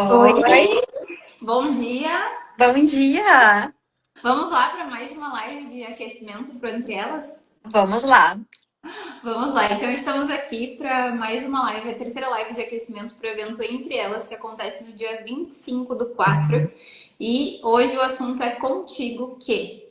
Oi, Oi, bom dia. bom dia! Vamos lá para mais uma live de aquecimento pro Entre Elas? Vamos lá. Vamos lá, então estamos aqui para mais uma live, a terceira live de aquecimento para o evento Entre Elas, que acontece no dia 25/4. E hoje o assunto é contigo que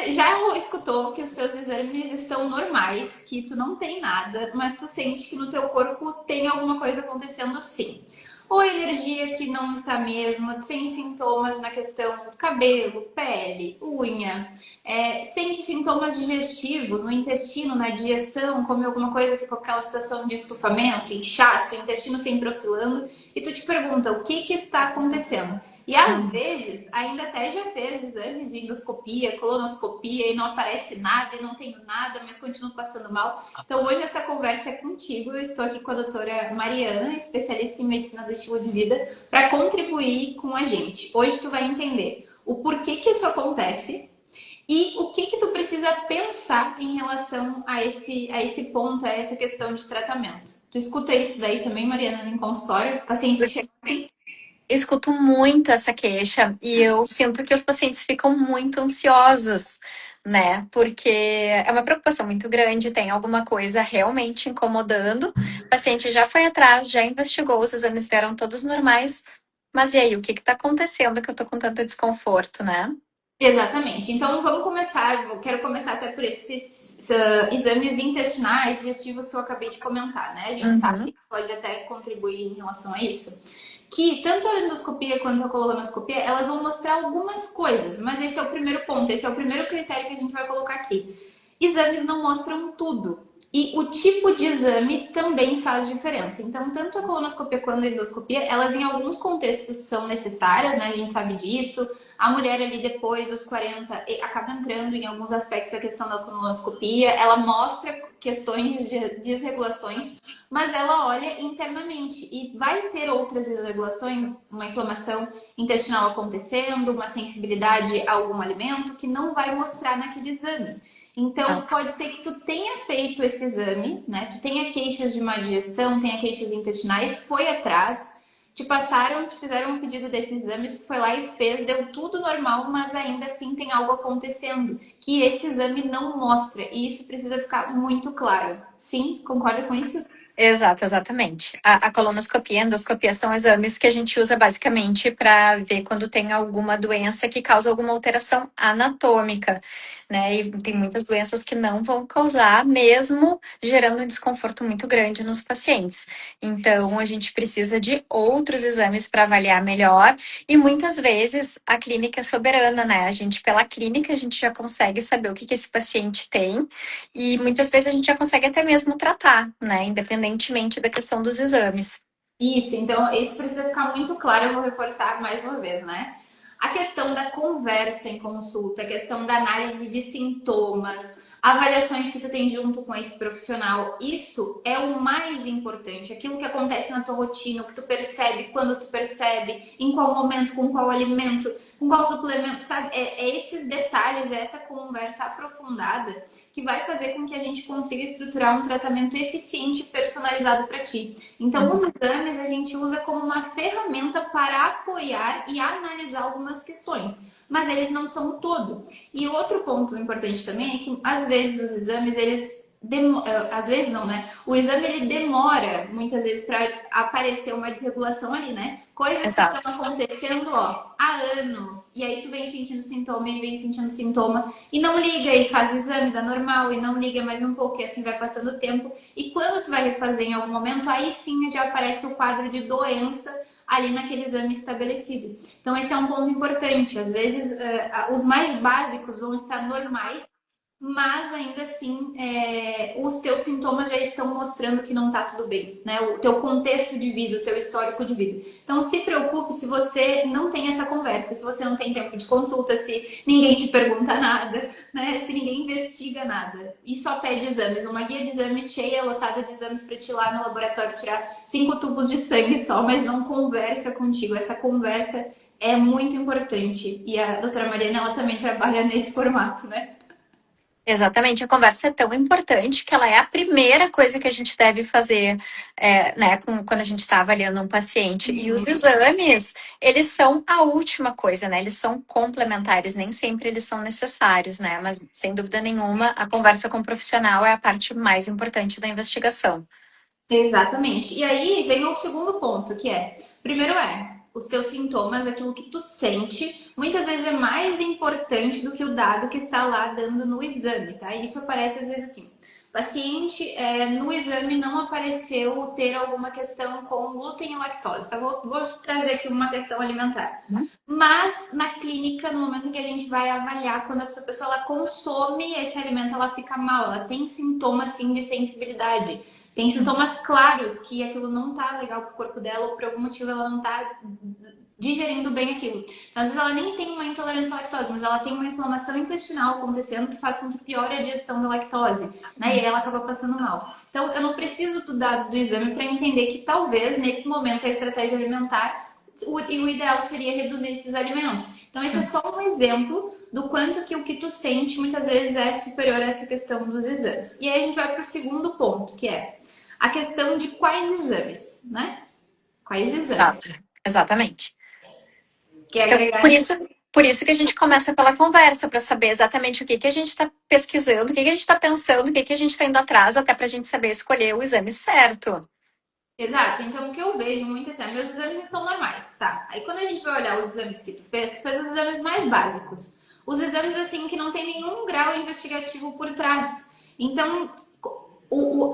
já escutou que os teus exames estão normais, que tu não tem nada, mas tu sente que no teu corpo tem alguma coisa acontecendo assim. Ou energia que não está mesmo, tu sente sintomas na questão do cabelo, pele, unha, sente sintomas digestivos no intestino, na digestão, come alguma coisa, fica com aquela sensação de estufamento, inchaço, intestino sempre oscilando, e tu te pergunta o que está acontecendo. E às Hum. vezes, ainda até já fez exames de endoscopia, colonoscopia e não aparece nada e não tenho nada, mas continuo passando mal. Então hoje essa conversa é contigo. Eu estou aqui com a doutora Mariana, especialista em medicina do estilo de vida, para contribuir com a gente. Hoje tu vai entender o porquê que isso acontece e o que tu precisa pensar em relação a esse ponto, a essa questão de tratamento. Tu escuta isso daí também, Mariana, em consultório? Pacientes chegam assim? Escuto muito essa queixa e eu sinto que os pacientes ficam muito ansiosos, né? Porque é uma preocupação muito grande, tem alguma coisa realmente incomodando. O paciente já foi atrás, já investigou, os exames vieram todos normais. Mas e aí, o que que tá acontecendo que eu tô com tanto desconforto, né? Exatamente. Então vamos começar. Eu quero começar até por esses exames intestinais, digestivos que eu acabei de comentar, né? A gente sabe Uhum. que pode até contribuir em relação a isso. Que tanto a endoscopia quanto a colonoscopia, elas vão mostrar algumas coisas, mas esse é o primeiro ponto, esse é o primeiro critério que a gente vai colocar aqui. Exames não mostram tudo. E o tipo de exame também faz diferença. Então, tanto a colonoscopia quanto a endoscopia, elas em alguns contextos são necessárias, né? A gente sabe disso. A mulher ali depois dos 40 acaba entrando em alguns aspectos a questão da colonoscopia. Ela mostra questões de desregulações, mas ela olha internamente e vai ter outras desregulações, uma inflamação intestinal acontecendo, uma sensibilidade a algum alimento que não vai mostrar naquele exame. Então, pode ser que tu tenha feito esse exame, né? Tu tenha queixas de má digestão, tenha queixas intestinais, foi atrás, te passaram, te fizeram um pedido desses exames, tu foi lá e fez, deu tudo normal, mas ainda assim tem algo acontecendo que esse exame não mostra. E isso precisa ficar muito claro. Sim, concorda com isso? Exato, exatamente. A colonoscopia e a endoscopia são exames que a gente usa basicamente para ver quando tem alguma doença que causa alguma alteração anatômica, né? E tem muitas doenças que não vão causar, mesmo gerando um desconforto muito grande nos pacientes. Então, a gente precisa de outros exames para avaliar melhor, e muitas vezes a clínica é soberana, né? A gente, pela clínica, a gente já consegue saber o que que esse paciente tem e muitas vezes a gente já consegue até mesmo tratar, né? Independentemente da questão dos exames. Isso, então isso precisa ficar muito claro, eu vou reforçar mais uma vez, né? A questão da conversa em consulta, a questão da análise de sintomas, avaliações que tu tem junto com esse profissional, isso é o mais importante. Aquilo que acontece na tua rotina, o que tu percebe, quando tu percebe, em qual momento, com qual alimento, com qual suplemento, sabe? É esses detalhes, é essa conversa aprofundada que vai fazer com que a gente consiga estruturar um tratamento eficiente e personalizado para ti. Então, os exames a gente usa como uma ferramenta para apoiar e analisar algumas questões, mas eles não são o todo. E outro ponto importante também é que às vezes os exames às vezes não, né? O exame ele demora muitas vezes para aparecer uma desregulação ali, né? Coisas que estão Exato. acontecendo, ó, há anos. E aí tu vem sentindo sintoma e vem sentindo sintoma e não liga e faz o exame, dá normal e não liga mais um pouco e assim vai passando o tempo. E quando tu vai refazer em algum momento, aí sim já aparece o quadro de doença ali naquele exame estabelecido. Então esse é um ponto importante. Às vezes os mais básicos vão estar normais, mas ainda assim os teus sintomas já estão mostrando que não está tudo bem, né? O teu contexto de vida, o teu histórico de vida. Então se preocupe se você não tem essa conversa, se você não tem tempo de consulta, se ninguém te pergunta nada, né? Se ninguém investiga nada e só pede exames, uma guia de exames cheia, lotada de exames para te ir lá no laboratório tirar 5 tubos de sangue só, mas não conversa contigo. Essa conversa é muito importante e a doutora Mariana ela também trabalha nesse formato, né? Exatamente, a conversa é tão importante que ela é a primeira coisa que a gente deve fazer, né, quando a gente está avaliando um paciente. E os Uhum. exames, eles são a última coisa, né? Eles são complementares, nem sempre eles são necessários, né? Mas, sem dúvida nenhuma, a conversa com o profissional é a parte mais importante da investigação. Exatamente. E aí vem o segundo ponto, que é, primeiro os teus sintomas, aquilo que tu sente, muitas vezes é mais importante do que o dado que está lá dando no exame, tá? Isso aparece às vezes assim. O paciente no exame não apareceu ter alguma questão com glúten e lactose, tá? Vou trazer aqui uma questão alimentar. Mas na clínica, no momento em que a gente vai avaliar, quando essa pessoa ela consome esse alimento, ela fica mal, ela tem sintomas sim de sensibilidade. Tem sintomas claros que aquilo não tá legal pro corpo dela ou por algum motivo ela não tá digerindo bem aquilo. Então, às vezes ela nem tem uma intolerância à lactose, mas ela tem uma inflamação intestinal acontecendo que faz com que piore a digestão da lactose, né? E aí ela acaba passando mal. Então, eu não preciso do dado do exame para entender que talvez nesse momento a estratégia alimentar o ideal seria reduzir esses alimentos. Então, esse é só um exemplo do quanto que o que tu sente muitas vezes é superior a essa questão dos exames. E aí a gente vai para o segundo ponto, que é a questão de quais exames, né? Quais exames? Exato. Exatamente. Quer Então, agregar por isso que a gente começa pela conversa, para saber exatamente o que a gente está pesquisando, o que a gente está pensando, o que a gente está indo atrás, até para a gente saber escolher o exame certo. Exato, então o que eu vejo muito assim, meus exames estão normais, tá? Aí quando a gente vai olhar os exames que tu fez os exames mais básicos. Os exames assim que não tem nenhum grau investigativo por trás. Então,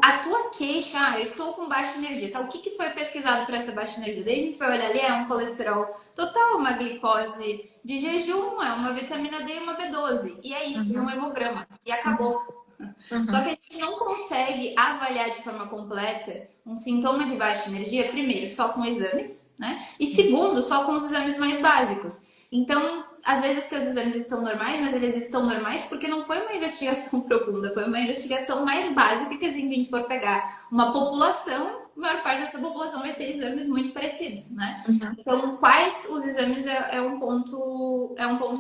a tua queixa, eu estou com baixa energia, tá? O que foi pesquisado para essa baixa energia? Daí a gente vai olhar ali, é um colesterol total, uma glicose de jejum, é uma vitamina D e uma B12. E é isso, e um Uhum, hemograma. E uhum, acabou. Só que uhum. a gente não consegue avaliar de forma completa um sintoma de baixa energia, primeiro, só com exames, né? E segundo, só com os exames mais básicos. Então, às vezes os seus exames estão normais, mas eles estão normais porque não foi uma investigação profunda, foi uma investigação mais básica que, assim, a gente for pegar uma população, a maior parte dessa população vai ter exames muito parecidos, né? Uhum. Então, quais os exames é um ponto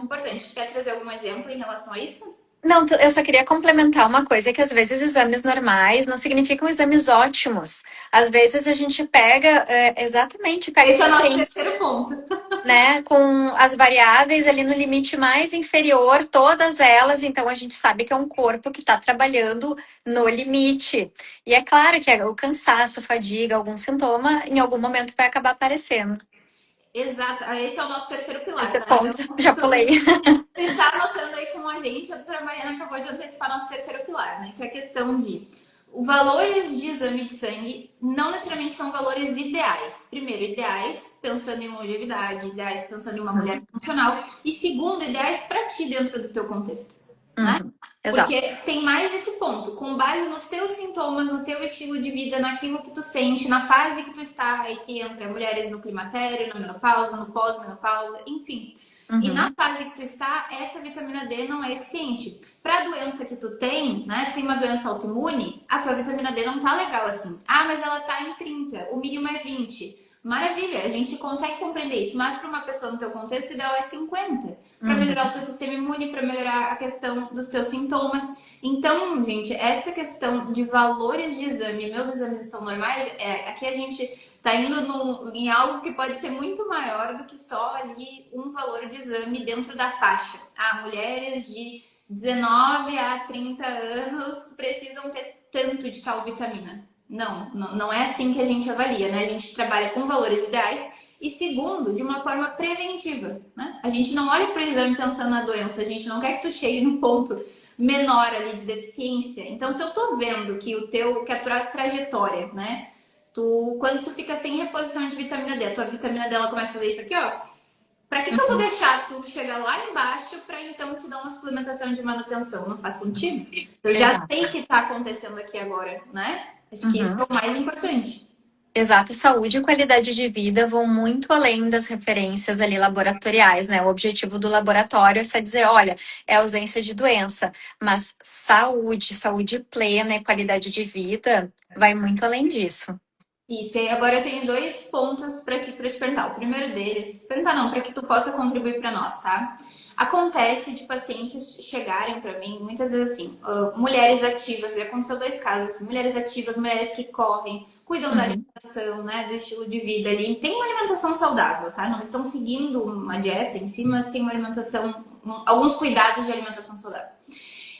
importante. Quer trazer algum exemplo em relação a isso? Não, eu só queria complementar uma coisa, que às vezes exames normais não significam exames ótimos. Às vezes a gente pega, pega os Esse é o nosso pacientes, terceiro ponto. né, com as variáveis ali no limite mais inferior, todas elas, então a gente sabe que é um corpo que está trabalhando no limite. E é claro que o cansaço, fadiga, algum sintoma, em algum momento vai acabar aparecendo. Exato, esse é o nosso terceiro pilar, Esse tá? ponto, Então, já tu pulei. está anotando aí com a gente, a doutora Mariana acabou de antecipar nosso terceiro pilar, né? Que é a questão de valores de exame de sangue não necessariamente são valores ideais. Primeiro, ideais pensando em longevidade, ideais pensando em uma mulher funcional, e segundo, ideais para ti dentro do teu contexto, né? Uhum, Porque exato. tem mais esse ponto, com base nos teus sintomas, no teu estilo de vida, naquilo que tu sente, na fase que tu está, aí que entra mulheres no climatério, na menopausa, no pós-menopausa, enfim. E na Uhum, fase que tu está, essa vitamina D não é eficiente. Para a doença que tu tem, né? Tu tem uma doença autoimune, a tua vitamina D não tá legal assim. Ah, mas ela tá em 30, o mínimo é 20. Maravilha, a gente consegue compreender isso, mas para uma pessoa no teu contexto, o ideal é 50, para melhorar o uhum. teu sistema imune, para melhorar a questão dos teus sintomas. Então, gente, essa questão de valores de exame, meus exames estão normais, aqui a gente está indo em algo que pode ser muito maior do que só ali um valor de exame dentro da faixa. Ah, mulheres de 19 a 30 anos precisam ter tanto de tal vitamina. Não, não é assim que a gente avalia, né? A gente trabalha com valores ideais e segundo, de uma forma preventiva, né? A gente não olha para o exame pensando na doença, a gente não quer que tu chegue num ponto menor ali de deficiência. Então, se eu tô vendo que a tua trajetória, né? Quando tu fica sem reposição de vitamina D, a tua vitamina D ela começa a fazer isso aqui, ó. Pra que eu vou Uhum. deixar tu chegar lá embaixo pra então te dar uma suplementação de manutenção? Não faz sentido? Eu já Exato. sei o que tá acontecendo aqui agora, né? Acho que isso Uhum. é o mais importante. Exato, saúde e qualidade de vida vão muito além das referências ali laboratoriais, né? O objetivo do laboratório é só dizer, olha, é ausência de doença, mas saúde plena e qualidade de vida vai muito além disso. Isso, e agora eu tenho dois pontos para te perguntar. O primeiro deles, perguntar não, para que tu possa contribuir para nós, tá? Acontece de pacientes chegarem para mim, muitas vezes assim, mulheres ativas, e aconteceu dois casos, assim, mulheres ativas, mulheres que correm, cuidam da Uhum. alimentação, né, do estilo de vida ali, tem uma alimentação saudável, tá? Não estão seguindo uma dieta em si, mas tem uma alimentação, alguns cuidados de alimentação saudável.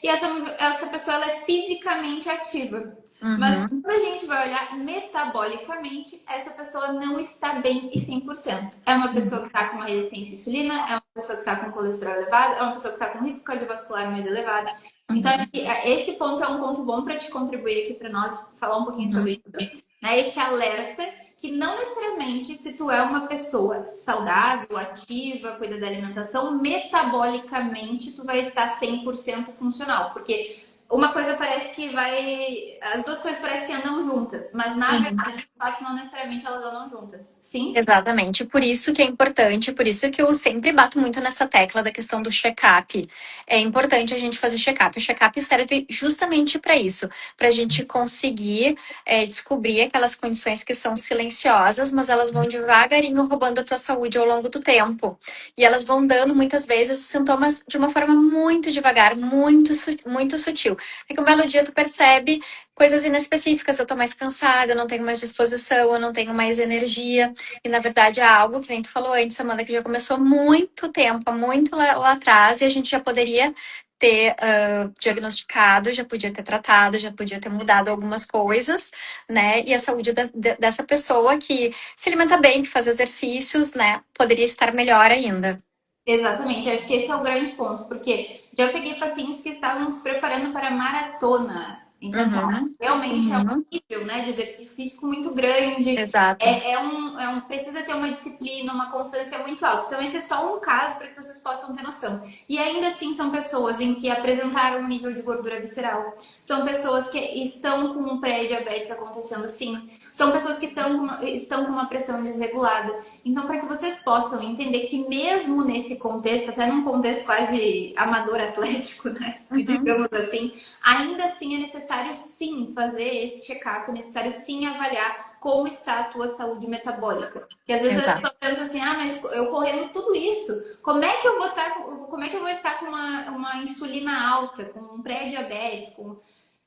E essa pessoa ela é fisicamente ativa. Mas Uhum. quando a gente vai olhar metabolicamente, essa pessoa não está bem e 100%. É uma pessoa que está com uma resistência à insulina, é uma pessoa que está com colesterol elevado, é uma pessoa que está com risco cardiovascular mais elevado. Então, acho Uhum. que esse ponto é um ponto bom para te contribuir aqui para nós falar um pouquinho Uhum. sobre isso. Né? Esse alerta que não necessariamente se tu é uma pessoa saudável, ativa, cuida da alimentação, metabolicamente tu vai estar 100% funcional, porque uma coisa parece que vai, as duas coisas parecem que andam juntas, mas na Uhum. verdade, de fato, não necessariamente elas andam juntas. Sim? Exatamente, por isso que é importante, por isso que eu sempre bato muito nessa tecla da questão do check-up. É importante a gente fazer check-up. O check-up serve justamente para isso, para a gente conseguir descobrir aquelas condições que são silenciosas, mas elas vão devagarinho roubando a tua saúde ao longo do tempo. E elas vão dando muitas vezes os sintomas de uma forma muito devagar, muito sutil. É que um belo dia tu percebe coisas inespecíficas, eu tô mais cansada, eu não tenho mais disposição, eu não tenho mais energia. E na verdade é algo que nem tu falou antes, Amanda, que já começou há muito tempo, há muito lá atrás, e a gente já poderia ter diagnosticado, já podia ter tratado, já podia ter mudado algumas coisas, né? E a saúde dessa pessoa que se alimenta bem, que faz exercícios, né? Poderia estar melhor ainda. Exatamente, acho que esse é o grande ponto, porque já peguei pacientes que estavam se preparando para maratona. Então, assim, Uhum, realmente é um uhum, nível, né, de exercício físico muito grande. exato. Precisa ter uma disciplina, uma constância muito alta. Então, esse é só um caso para que vocês possam ter noção. E ainda assim, são pessoas em que apresentaram um nível de gordura visceral. São pessoas que estão com um pré-diabetes acontecendo, sim. São pessoas que estão com uma pressão desregulada. Então, para que vocês possam entender que mesmo nesse contexto, até num contexto quase amador atlético, né? Uhum, Digamos assim, ainda assim é necessário sim fazer esse check-up, é necessário sim avaliar como está a tua saúde metabólica. Porque às vezes a exato. pessoa pensa assim, ah, mas eu correndo tudo isso, como é que eu vou estar com uma insulina alta, com um pré-diabetes,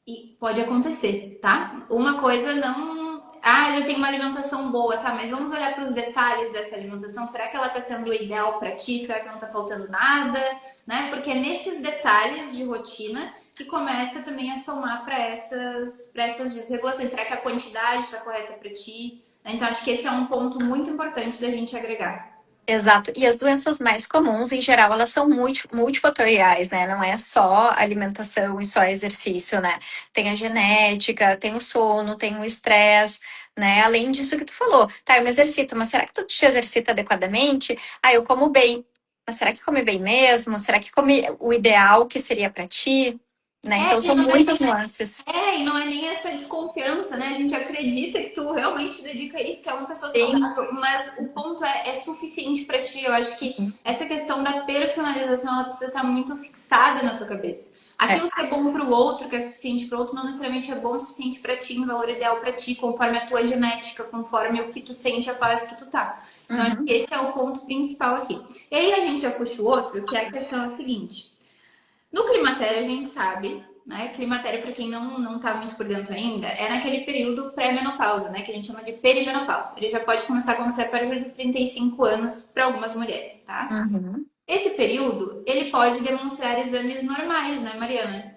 e pode acontecer, tá? Uma coisa não. Ah, já tenho uma alimentação boa, tá? Mas vamos olhar para os detalhes dessa alimentação. Será que ela está sendo ideal para ti? Será que não está faltando nada? Né? Porque é nesses detalhes de rotina que começa também a somar para essas desregulações. Será que a quantidade está correta para ti? Então, acho que esse é um ponto muito importante da gente agregar. Exato. E as doenças mais comuns, em geral, elas são multifatoriais, né? Não é só alimentação e só exercício, né? Tem a genética, tem o sono, tem o estresse, né? Além disso que tu falou, tá, eu me exercito, mas será que tu te exercita adequadamente? Ah, eu como bem. Mas será que come bem mesmo? Será que come o ideal que seria para ti? Né? Então E são não é muitas nuances. e não é nem essa desconfiança, né? A gente acredita que tu realmente dedica isso, que é uma pessoa Sim. saudável, mas o ponto é suficiente para ti. Eu acho que essa questão da personalização, ela precisa estar muito fixada na tua cabeça. É. Aquilo que é bom para o outro, que é suficiente para o outro, não necessariamente é bom o suficiente para ti, no valor ideal para ti, conforme a tua genética, conforme o que tu sente a fase que tu tá. Então, acho que Uhum. esse é o ponto principal aqui. E aí a gente já puxa o outro, que é a questão é a seguinte. No climatério, a gente sabe, né? Climatério, para quem não tá muito por dentro ainda, é naquele período pré-menopausa, né? Que a gente chama de perimenopausa. Ele já pode começar a acontecer a partir dos 35 anos para algumas mulheres, tá? Uhum. Esse período, ele pode demonstrar exames normais, né, Mariana?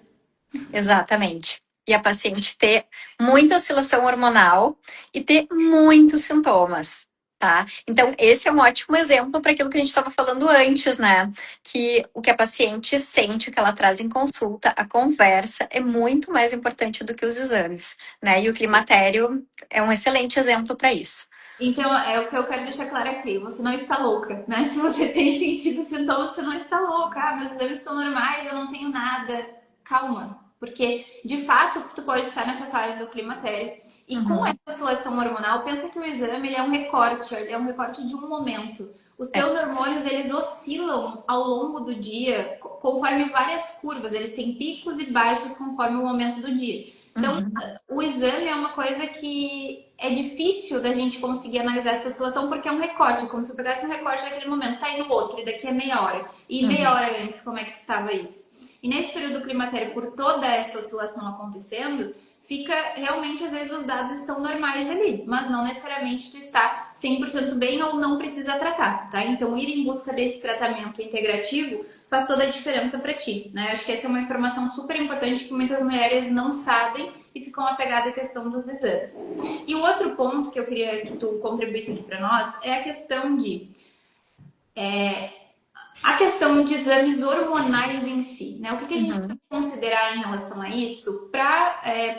Exatamente. E a paciente ter muita oscilação hormonal e ter muitos sintomas, tá? Então, esse é um ótimo exemplo para aquilo que a gente estava falando antes, né? Que o que a paciente sente, o que ela traz em consulta, a conversa é muito mais importante do que os exames, né? E o climatério é um excelente exemplo para isso. Então, é o que eu quero deixar claro aqui. Você não está louca, né? Se você tem sentido sintomas, você não está louca. Ah, meus exames são normais, eu não tenho nada. Calma. Porque, de fato, tu pode estar nessa fase do climatério. E com essa Uhum. oscilação hormonal, pensa que o exame ele é um recorte de um momento. Os É. teus hormônios, eles oscilam ao longo do dia, conforme várias curvas. Eles têm picos e baixos conforme o momento do dia. Uhum. O exame é uma coisa que é difícil da gente conseguir analisar essa oscilação porque é um recorte, como se eu pegasse um recorte daquele momento, tá indo outro, e daqui a meia hora. E meia Uhum. hora antes, como é que estava isso? E nesse período climatério, por toda essa oscilação acontecendo, fica realmente, às vezes, os dados estão normais ali, mas não necessariamente tu está 100% bem ou não precisa tratar, tá? Então, ir em busca desse tratamento integrativo faz toda a diferença para ti, né? Acho que essa é uma informação super importante que muitas mulheres não sabem e ficam apegadas à questão dos exames. E o outro ponto que eu queria que tu contribuísse aqui para nós é a questão de exames hormonais em si, né? O que a gente Uhum. deve considerar em relação a isso?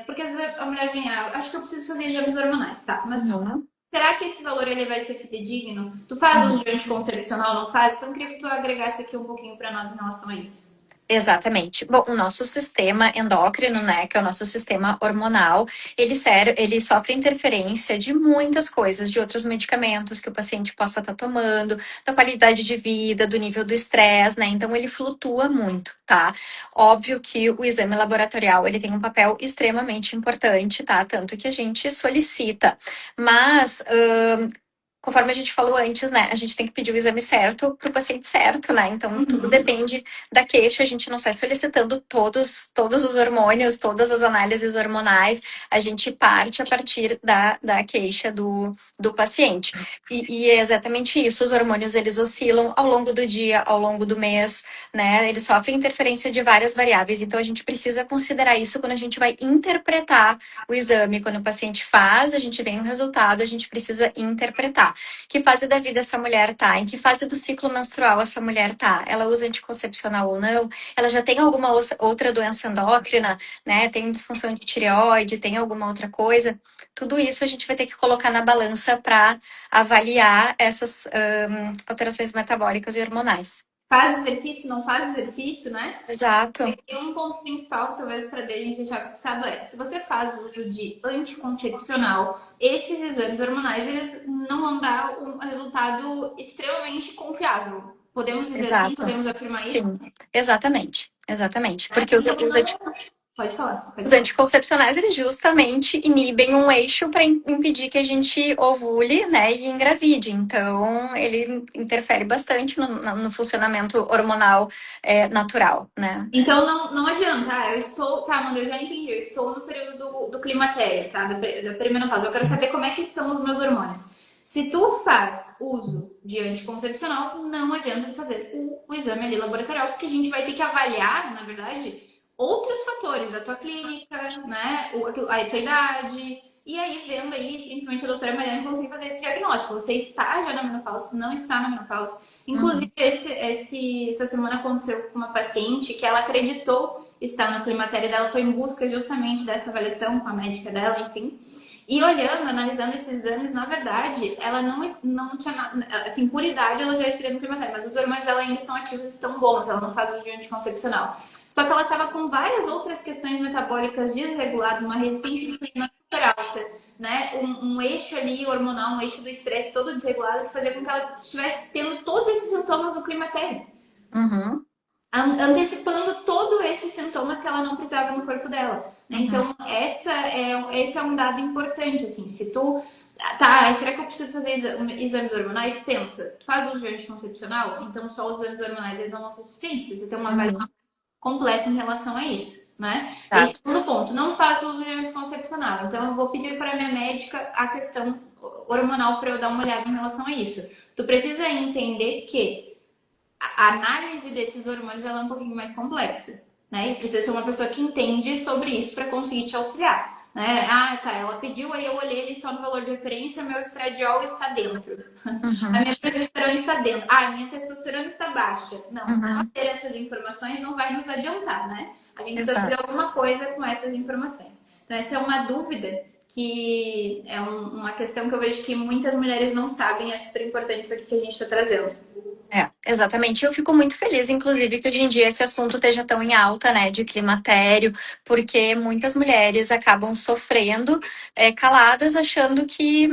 Porque às vezes a mulher vem, acho que eu preciso fazer exames hormonais, tá? Mas Uhum. será que esse valor ele vai ser fidedigno? Tu faz Uhum. uso de anticoncepcional, não faz? Então eu queria que tu agregasse aqui um pouquinho para nós em relação a isso. Exatamente. Bom, o nosso sistema endócrino, né, que é o nosso sistema hormonal, ele sofre interferência de muitas coisas, de outros medicamentos que o paciente possa estar tomando, da qualidade de vida, do nível do estresse, né? Então ele flutua muito, tá? Óbvio que o exame laboratorial, ele tem um papel extremamente importante, tá? Tanto que a gente solicita. Mas conforme a gente falou antes, né, a gente tem que pedir o exame certo para o paciente certo, né? Então, tudo Uhum. depende da queixa, a gente não sai solicitando todos os hormônios, todas as análises hormonais, a gente parte a partir da queixa do paciente. E é exatamente isso, os hormônios, eles oscilam ao longo do dia, ao longo do mês, né? Eles sofrem interferência de várias variáveis, então a gente precisa considerar isso quando a gente vai interpretar o exame. Quando o paciente faz, a gente vê um resultado, a gente precisa interpretar. Que fase da vida essa mulher tá? Em que fase do ciclo menstrual essa mulher tá? Ela usa anticoncepcional ou não? Ela já tem alguma outra doença endócrina, né? Tem disfunção de tireoide, tem alguma outra coisa? Tudo isso a gente vai ter que colocar na balança para avaliar essas alterações metabólicas e hormonais. Faz exercício, não faz exercício, né? Exato. E um ponto principal, talvez, para a gente deixar fixado é: se você faz uso de anticoncepcional, esses exames hormonais eles não vão dar um resultado extremamente confiável. Podemos dizer assim, Exato. podemos afirmar isso, Sim, exatamente. Exatamente. né? Porque Então, não... Pode falar, pode os falar. anticoncepcionais, eles justamente inibem um eixo para impedir que a gente ovule, né, e engravide. Então, ele interfere bastante no funcionamento hormonal natural, né? Então não adianta, eu estou, tá, Amanda, eu já entendi, eu estou no período do climatério, tá? Da perimenopausa. Eu quero saber como é que estão os meus hormônios. Se tu faz uso de anticoncepcional, não adianta tu fazer o exame ali laboratorial, porque a gente vai ter que avaliar, na verdade, outros fatores, a tua clínica, né? A tua idade. E aí, vendo aí, principalmente a doutora Mariana, conseguir fazer esse diagnóstico. Você está já na menopausa, se não está na menopausa. Inclusive, Uhum, essa semana aconteceu com uma paciente que ela acreditou estar no climatério dela, foi em busca justamente dessa avaliação com a médica dela, enfim. E olhando, analisando esses exames, na verdade, ela não tinha nada, assim, por idade ela já estaria no climatério, mas os hormônios dela ainda estão ativos, estão bons, ela não faz uso de anticoncepcional. Só que ela estava com várias outras questões metabólicas desreguladas, uma resistência insulina super alta, né? Um eixo ali hormonal, um eixo do estresse todo desregulado que fazia com que ela estivesse tendo todos esses sintomas do climatério, uhum, antecipando todos esses sintomas que ela não precisava no corpo dela. Né? uhum, Então, esse é um dado importante, assim, se tu tá, será que eu preciso fazer exames hormonais? Pensa, tu faz uso de anticoncepcional, então só os exames hormonais eles não vão ser suficientes, precisa ter uma avaliação uhum. completa em relação a isso, né? E Exato. segundo ponto, não faço uso de anticoncepcional. Então, eu vou pedir para a minha médica a questão hormonal para eu dar uma olhada em relação a isso. Tu precisa entender que a análise desses hormônios ela é um pouquinho mais complexa, né? E precisa ser uma pessoa que entende sobre isso para conseguir te auxiliar. Né? Ah, tá, ela pediu, aí eu olhei ele só no valor de referência, meu estradiol está dentro. A Uhum, minha progesterona está dentro. Ah, a minha testosterona está baixa. Não, uhum. ter essas informações não vai nos adiantar, né? A gente precisa fazer Exato. alguma coisa com essas informações. Então, essa é uma dúvida que é uma questão que eu vejo que muitas mulheres não sabem, é super importante isso aqui que a gente está trazendo. Exatamente. Eu fico muito feliz, inclusive, que hoje em dia esse assunto esteja tão em alta, né, de climatério, porque muitas mulheres acabam sofrendo caladas, achando que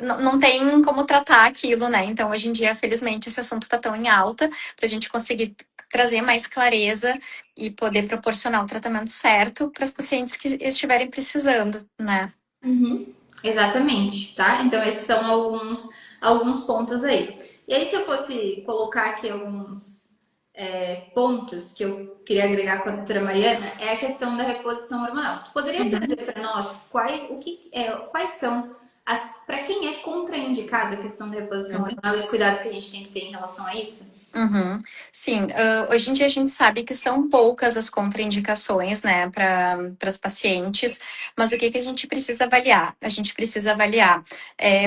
não tem como tratar aquilo, né? Então, hoje em dia, felizmente, esse assunto está tão em alta para a gente conseguir trazer mais clareza e poder proporcionar o tratamento certo para as pacientes que estiverem precisando, né? Uhum, exatamente, tá? Então, esses são alguns pontos aí. E aí, se eu fosse colocar aqui alguns pontos que eu queria agregar com a doutora Mariana, é a questão da reposição hormonal. Tu poderia Uhum. trazer para nós quais são para quem é contraindicada a questão da reposição hormonal e os cuidados que a gente tem que ter em relação a isso? Uhum. Sim, hoje em dia a gente sabe que são poucas as contraindicações, né, para as pacientes, mas o que que a gente precisa avaliar? A gente precisa avaliar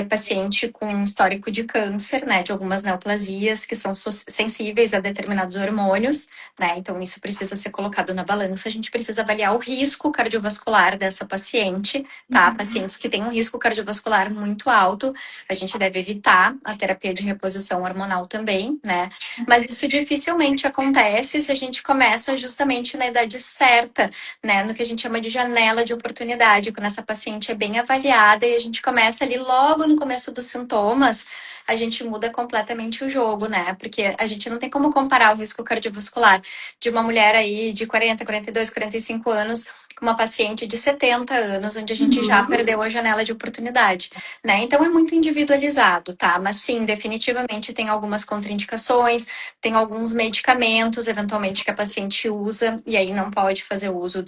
paciente com histórico de câncer, né, de algumas neoplasias que são sensíveis a determinados hormônios, né, então isso precisa ser colocado na balança. A gente precisa avaliar o risco cardiovascular dessa paciente, tá? Pacientes que têm um risco cardiovascular muito alto, a gente deve evitar a terapia de reposição hormonal também, né? Mas isso dificilmente acontece se a gente começa justamente na idade certa, né? No que a gente chama de janela de oportunidade, quando essa paciente é bem avaliada e a gente começa ali logo no começo dos sintomas, a gente muda completamente o jogo, né? Porque a gente não tem como comparar o risco cardiovascular de uma mulher aí de 40, 42, 45 anos com uma paciente de 70 anos, onde a gente já perdeu a janela de oportunidade, né? Então é muito individualizado, tá? Mas sim, definitivamente tem algumas contraindicações, tem alguns medicamentos, eventualmente, que a paciente usa, e aí não pode fazer uso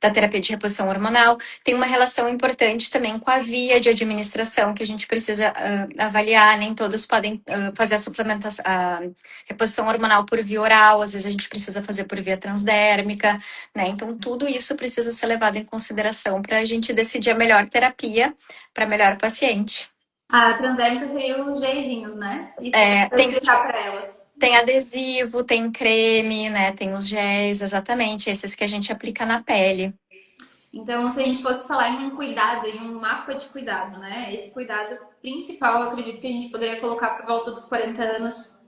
da terapia de reposição hormonal. Tem uma relação importante também com a via de administração que a gente precisa avaliar. Nem todos podem fazer a suplementação, a reposição hormonal por via oral, às vezes a gente precisa fazer por via transdérmica, né? Então, tudo isso precisa ser levado em consideração para a gente decidir a melhor terapia para melhor paciente. A transdérmica seriam os geizinhos, né? Isso para Tem explicar para elas. Tem adesivo, tem creme, né? Tem os géis, exatamente, esses que a gente aplica na pele. Então, se a gente fosse falar em um cuidado, em um mapa de cuidado, né? Esse cuidado principal, eu acredito que a gente poderia colocar por volta dos 40 anos,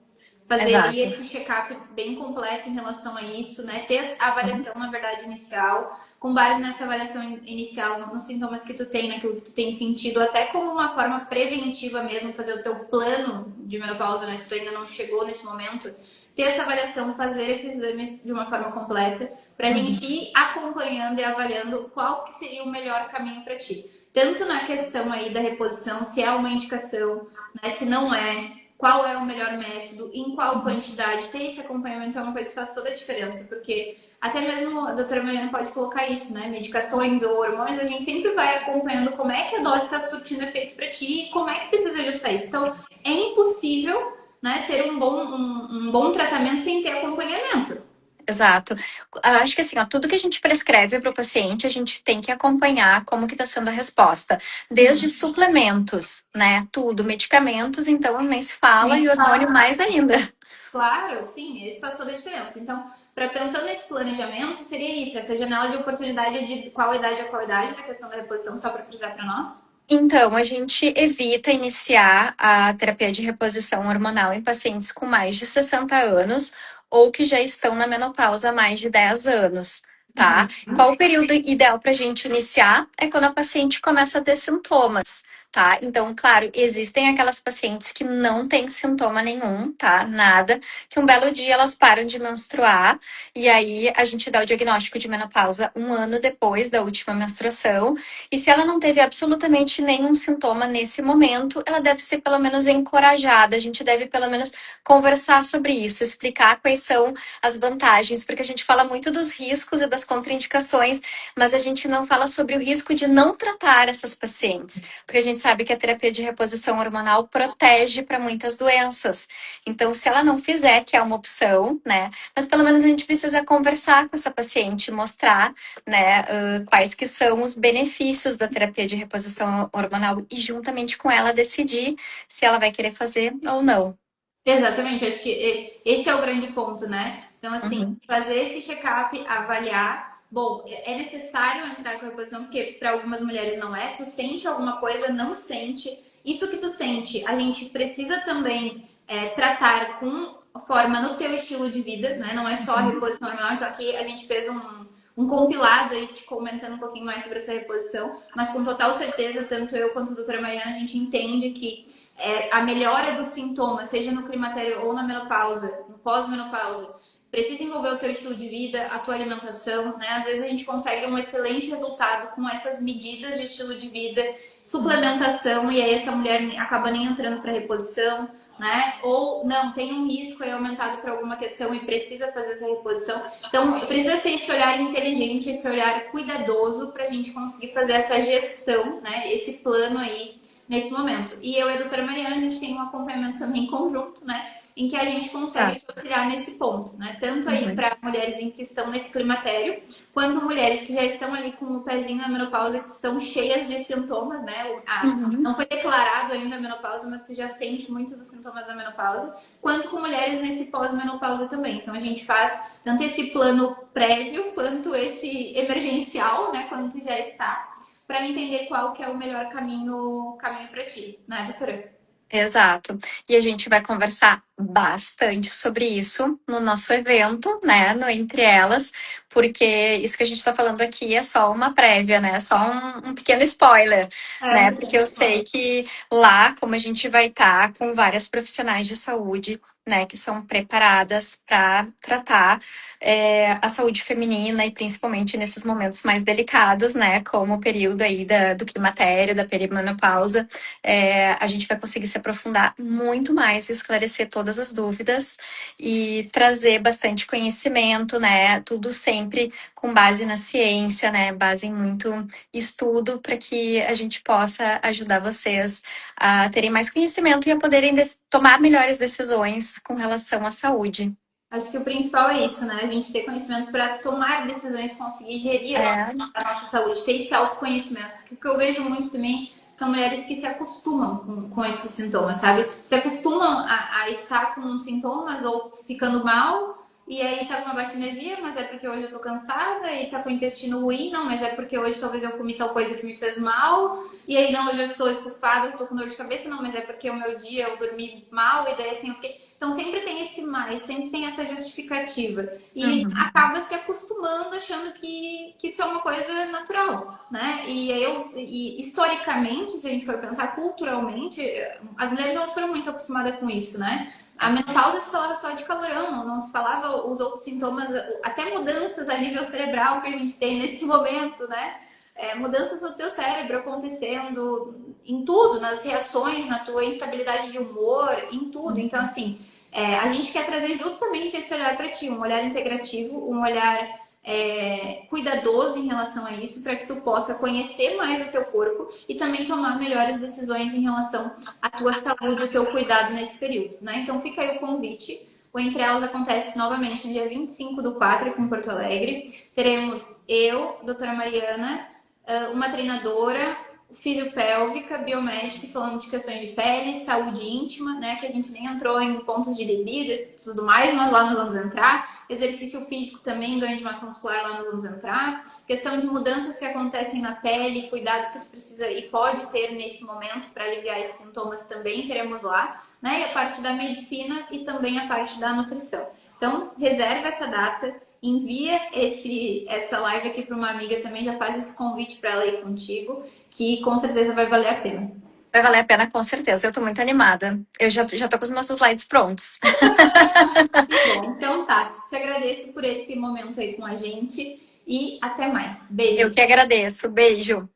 fazer aí Exato. esse check-up bem completo em relação a isso, né? Ter a avaliação, na verdade, inicial, com base nessa avaliação inicial, nos sintomas que tu tem, naquilo que tu tem sentido, até como uma forma preventiva mesmo, fazer o teu plano de menopausa, né? Se tu ainda não chegou nesse momento, ter essa avaliação, fazer esses exames de uma forma completa, para a gente ir acompanhando e avaliando qual que seria o melhor caminho para ti. Tanto na questão aí da reposição, se é uma indicação, né? Se não é, qual é o melhor método, em qual quantidade, ter esse acompanhamento é uma coisa que faz toda a diferença, porque até mesmo a doutora Mariana pode colocar isso, né? Medicações ou hormônios, a gente sempre vai acompanhando como é que a dose está surtindo efeito para ti e como é que precisa ajustar isso. Então, é impossível, né, ter um bom tratamento sem ter acompanhamento. Exato. Acho que assim, ó, tudo que a gente prescreve para o paciente, a gente tem que acompanhar como que está sendo a resposta. Desde suplementos, né? Tudo, medicamentos, então nem se fala, e hormônio mais ainda. Claro, sim, isso faz toda a diferença. Então, para pensando nesse planejamento, seria isso, essa janela de oportunidade de qual idade a qual idade, da questão da reposição, só para frisar para nós? Então, a gente evita iniciar a terapia de reposição hormonal em pacientes com mais de 60 anos ou que já estão na menopausa há mais de 10 anos, tá? Qual o período ideal para a gente iniciar? É quando a paciente começa a ter sintomas, tá? Então, claro, existem aquelas pacientes que não têm sintoma nenhum, tá? Nada, que um belo dia elas param de menstruar e aí a gente dá o diagnóstico de menopausa um ano depois da última menstruação. E se ela não teve absolutamente nenhum sintoma nesse momento, ela deve ser pelo menos encorajada. A gente deve pelo menos conversar sobre isso, explicar quais são as vantagens, porque a gente fala muito dos riscos e das contraindicações, mas a gente não fala sobre o risco de não tratar essas pacientes, porque a gente sabe que a terapia de reposição hormonal protege para muitas doenças. Então, se ela não fizer, que é uma opção, né? Mas pelo menos a gente precisa conversar com essa paciente, mostrar, né, quais que são os benefícios da terapia de reposição hormonal e juntamente com ela decidir se ela vai querer fazer ou não. Exatamente, acho que esse é o grande ponto, né? Então, assim, Uhum. fazer esse check-up, avaliar. Bom, é necessário entrar com a reposição, porque para algumas mulheres não é. Tu sente alguma coisa, não sente. Isso que tu sente, a gente precisa também tratar com forma no teu estilo de vida, né? Não é só a reposição hormonal. Então, aqui a gente fez um compilado aí, te comentando um pouquinho mais sobre essa reposição, mas com total certeza, tanto eu quanto a doutora Mariana, a gente entende que a melhora dos sintomas, seja no climatério ou na menopausa, no pós-menopausa, precisa envolver o teu estilo de vida, a tua alimentação, né? Às vezes a gente consegue um excelente resultado com essas medidas de estilo de vida, suplementação, e aí essa mulher acaba nem entrando para reposição, né? Ou não, tem um risco aí aumentado por alguma questão e precisa fazer essa reposição. Então, precisa ter esse olhar inteligente, esse olhar cuidadoso para a gente conseguir fazer essa gestão, né? Esse plano aí nesse momento. E eu e a doutora Mariana, a gente tem um acompanhamento também em conjunto, né? Em que a gente consegue auxiliar nesse ponto, né? Tanto aí para mulheres em que estão nesse climatério, quanto mulheres que já estão ali com o pezinho na menopausa, que estão cheias de sintomas, né? Não foi declarado ainda a menopausa, mas tu já sente muito dos sintomas da menopausa, quanto com mulheres nesse pós-menopausa também. Então a gente faz tanto esse plano prévio, quanto esse emergencial, né? Quando tu já está, para entender qual que é o melhor caminho para ti, né, doutora? Exato. E a gente vai conversar bastante sobre isso no nosso evento, né? No Entre Elas, porque isso que a gente está falando aqui é só uma prévia, né? Só um pequeno spoiler, né? Porque eu sei que lá, como a gente vai estar com várias profissionais de saúde, né? Que são preparadas para tratar a saúde feminina e principalmente nesses momentos mais delicados, né? Como o período aí do climatério, da perimenopausa, a gente vai conseguir se aprofundar muito mais, esclarecer todas as dúvidas e trazer bastante conhecimento, né? Tudo sempre com base na ciência, né? Base em muito estudo para que a gente possa ajudar vocês a terem mais conhecimento e a poderem tomar melhores decisões com relação à saúde. Acho que o principal é isso, né? A gente ter conhecimento para tomar decisões, conseguir gerir a nossa saúde, ter esse autoconhecimento. Porque o que eu vejo muito também são mulheres que se acostumam com esses sintomas, sabe? Se acostumam a estar com sintomas ou ficando mal, e aí tá com uma baixa energia, mas é porque hoje eu tô cansada, e tá com o intestino ruim, não, mas é porque hoje talvez eu comi tal coisa que me fez mal, e aí não, hoje eu estou estufada, eu tô com dor de cabeça, não, mas é porque o meu dia eu dormi mal, e daí assim eu fiquei. Então sempre tem esse mais, sempre tem essa justificativa. E acaba se acostumando, achando que isso é uma coisa natural, né? E historicamente, se a gente for pensar culturalmente, as mulheres não foram muito acostumadas com isso, né? A menopausa se falava só de calorão, não se falava os outros sintomas, até mudanças a nível cerebral que a gente tem nesse momento, né? Mudanças no teu cérebro acontecendo em tudo, nas reações, na tua instabilidade de humor, em tudo. Então, assim, a gente quer trazer justamente esse olhar para ti, um olhar integrativo, um olhar cuidadoso em relação a isso, para que tu possa conhecer mais o teu corpo e também tomar melhores decisões em relação à tua saúde, ao teu cuidado nesse período, né? Então fica aí o convite. O Entre Elas acontece novamente no dia 25/4 aqui em Porto Alegre. Teremos eu, doutora Mariana, uma treinadora, fisiopélvica, biomédica, falando de questões de pele, saúde íntima, né? Que a gente nem entrou em pontos de libido e tudo mais, mas lá nós vamos entrar. Exercício físico também, ganho de massa muscular, lá nós vamos entrar. Questão de mudanças que acontecem na pele, cuidados que tu precisa e pode ter nesse momento para aliviar esses sintomas também teremos lá, né? E a parte da medicina e também a parte da nutrição. Então, reserva essa data, envia essa live aqui para uma amiga também, já faz esse convite para ela ir contigo, que com certeza vai valer a pena. Vai valer a pena, com certeza. Eu tô muito animada. Eu já tô com os meus slides prontos. Bom, então tá. Te agradeço por esse momento aí com a gente e até mais. Beijo. Eu que agradeço. Beijo.